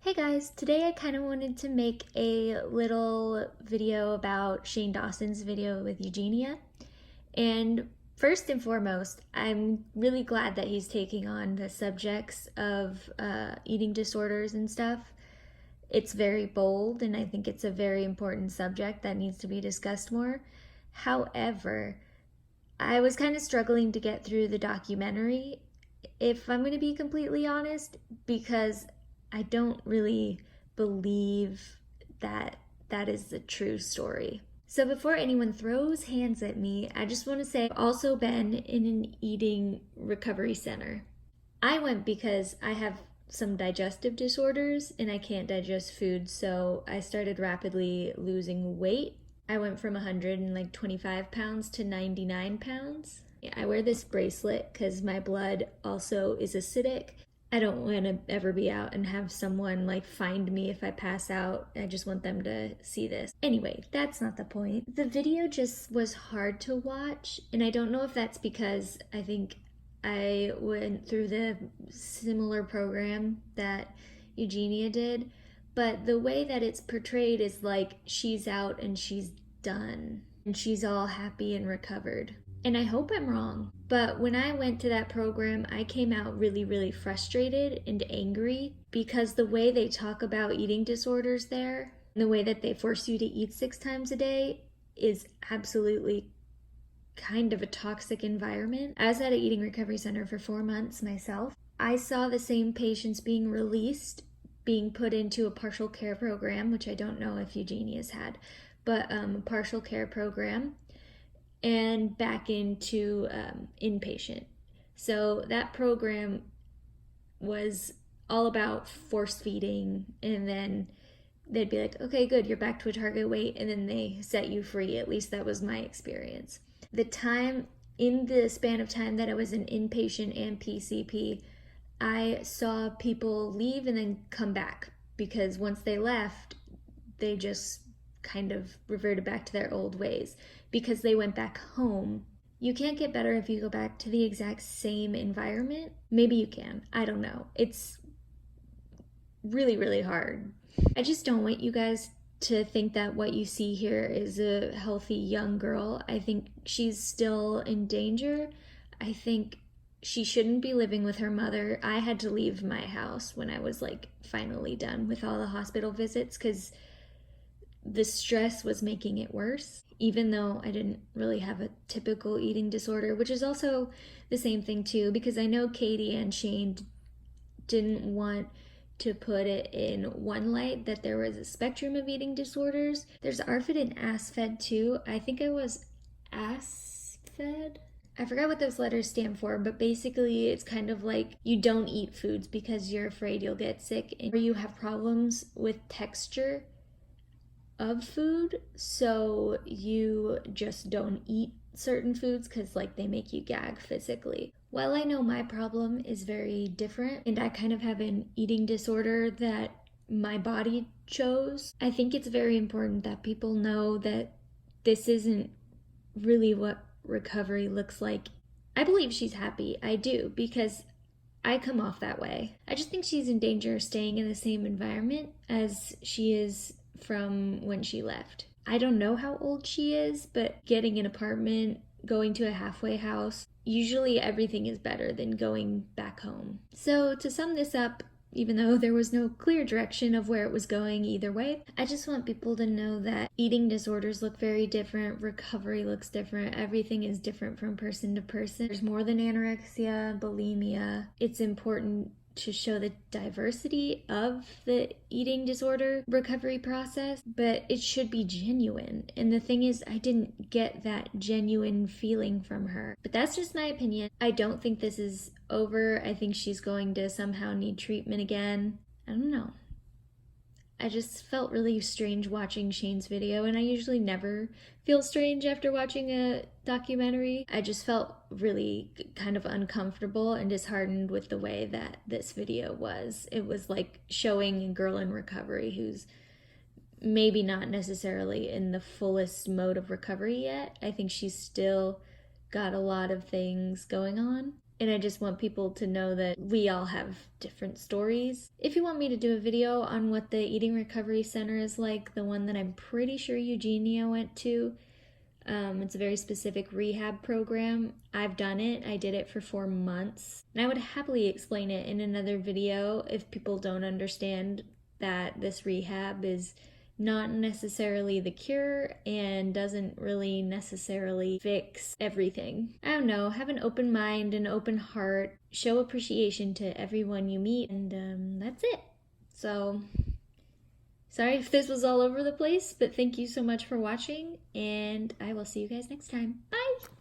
Hey guys, today I kind of wanted to make a little video about Shane Dawson's video with Eugenia. And first and foremost, I'm really glad that he's taking on the subjects of eating disorders and stuff. It's very bold, and I think it's a very important subject that needs to be discussed more. However, I was kind of struggling to get through the documentary, if I'm going to be completely honest, because I don't really believe that that is the true story. So before anyone throws hands at me, I just want to say I've also been in an eating recovery center. I went because I have some digestive disorders and I can't digest food, so I started rapidly losing weight. I went from 125 pounds to 99 pounds. I wear this bracelet because my blood also is acidic. I don't want to ever be out and have someone find me if I pass out. I just want them to see this. Anyway, that's not the point. The video just was hard to watch, and I don't know if that's because I think I went through the similar program that Eugenia did, but the way that it's portrayed is like she's out and she's done and she's all happy and recovered. And I hope I'm wrong, but when I went to that program, I came out really, really frustrated and angry because the way they talk about eating disorders there, and the way that they force you to eat 6 times a day, is absolutely kind of a toxic environment. I was at an eating recovery center for 4 months myself. I saw the same patients being released, being put into a partial care program, which I don't know if Eugenia's had, but a partial care program, and back into inpatient. So that program was all about force feeding, and then they'd be like, okay, good, you're back to a target weight, and then they set you free. At least that was my experience. In the span of time that I was an inpatient and PCP, I saw people leave and then come back because once they left, they just kind of reverted back to their old ways because they went back home. You can't get better if you go back to the exact same environment. Maybe you can. I don't know. It's really, really hard. I just don't want you guys to think that what you see here is a healthy young girl. I think she's still in danger. I think she shouldn't be living with her mother. I had to leave my house when I was finally done with all the hospital visits because the stress was making it worse, even though I didn't really have a typical eating disorder, which is also the same thing too, because I know Katie and Shane didn't want to put it in one light that there was a spectrum of eating disorders. There's ARFID and ASFED too. I think it was ASFED. I forgot what those letters stand for, but basically it's kind of like you don't eat foods because you're afraid you'll get sick, or you have problems with texture of food, so you just don't eat certain foods because they make you gag physically. While I know my problem is very different and I kind of have an eating disorder that my body chose, I think it's very important that people know that this isn't really what recovery looks like. I believe she's happy. I do, because I come off that way. I just think she's in danger of staying in the same environment as she is from when she left. I don't know how old she is, but getting an apartment, going to a halfway house, usually everything is better than going back home. So to sum this up, even though there was no clear direction of where it was going either way, I just want people to know that eating disorders look very different, recovery looks different, everything is different from person to person. There's more than anorexia, bulimia. It's important to show the diversity of the eating disorder recovery process, but it should be genuine. And the thing is, I didn't get that genuine feeling from her. But that's just my opinion. I don't think this is over. I think she's going to somehow need treatment again. I don't know. I just felt really strange watching Shane's video, and I usually never feel strange after watching a documentary. I just felt really kind of uncomfortable and disheartened with the way that this video was. It was like showing a girl in recovery who's maybe not necessarily in the fullest mode of recovery yet. I think she's still got a lot of things going on. And I just want people to know that we all have different stories. If you want me to do a video on what the Eating Recovery Center is like, the one that I'm pretty sure Eugenia went to, it's a very specific rehab program. I've done it. I did it for 4 months. And I would happily explain it in another video if people don't understand that this rehab is not necessarily the cure and doesn't really necessarily fix everything. I don't know, have an open mind, an open heart, show appreciation to everyone you meet, and that's it. So, sorry if this was all over the place, but thank you so much for watching, and I will see you guys next time. Bye!